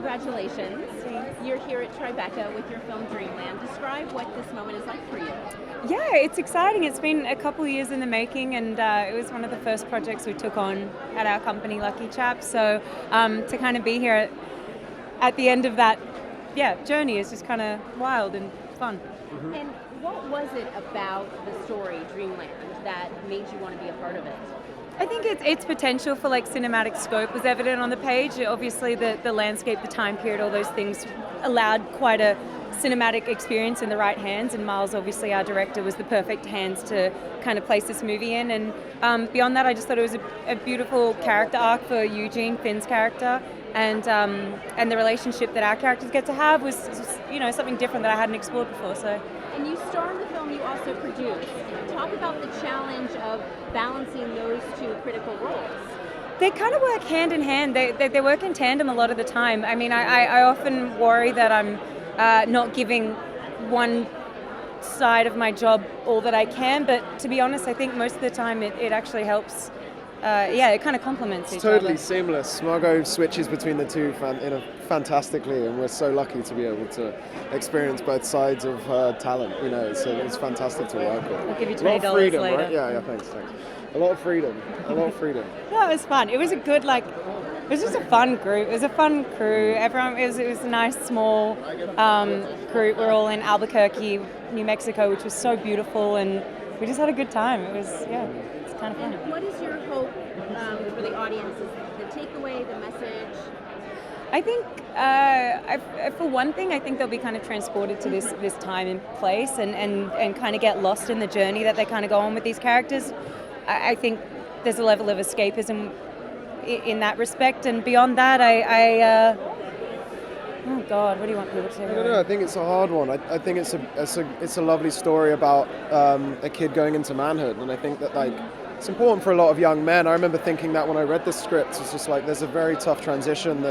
congratulations. You're here at Tribeca with your film Dreamland. Describe what this moment is like for you. Yeah, it's exciting. It's been a couple of years in the making, and it was one of the first projects we took on at our company, Lucky Chaps. So to kind of be here at the end of that, journey is just kind of wild and fun. Mm-hmm. And what was it about the story Dreamland that made you want to be a part of it? I think its potential for like cinematic scope was evident on the page. Obviously, the landscape, the time period, all those things allowed quite a cinematic experience in the right hands. And Miles, obviously, our director, was the perfect hands to kind of place this movie in. And beyond that, I just thought it was a beautiful character arc for Eugene, Finn's character, and the relationship that our characters get to have was something different that I hadn't explored before. So. And you star in the film you also produce. Talk about the challenge of balancing those two critical roles. They kind of work hand in hand. They work in tandem a lot of the time. I mean, I often worry that I'm not giving one side of my job all that I can, but to be honest, I think most of the time it actually helps. It kind of complements each other. It's totally seamless. Margot switches between the two fantastically, and we're so lucky to be able to experience both sides of her talent. It's fantastic to work with. I'll give you $20 a lot of freedom, later. Right? Yeah, thanks. A lot of freedom. No, it was fun. It was it was just a fun group. It was a fun crew. Everyone, it was a nice small group. We're all in Albuquerque, New Mexico, which was so beautiful, and we just had a good time. It was it's kind of fun. And what is your hope for the audience? The takeaway, the message? I think, for one thing, I think they'll be kind of transported to this time and place and kind of get lost in the journey that they kind of go on with these characters. I think there's a level of escapism in that respect, and beyond that, oh God, what do you want people to say? I don't know. I think it's a hard one. I think it's a lovely story about a kid going into manhood, and I think that it's important for a lot of young men. I remember thinking that when I read the script, it's just like there's a very tough transition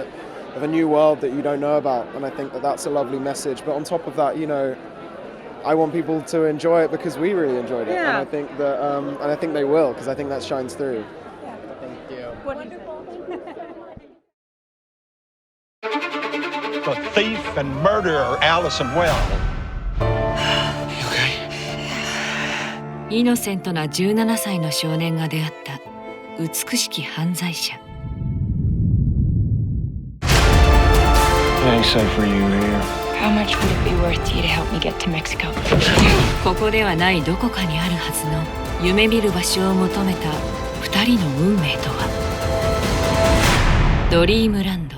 of a new world that you don't know about, and I think that that's a lovely message. But on top of that, I want people to enjoy it because we really enjoyed it, and I think that and I think they will, because I think that shines through. Yeah. Thank you. Wonderful. The thief and murderer, Allison Well. You okay? イノセントな17歳の少年が出会った美しき犯罪者。It ain't safe for you here. How much would it be worth to you to help me get to Mexico? ここではないどこかにあるはずの夢見る場所を求めた二人の運命とは。ドリームランド。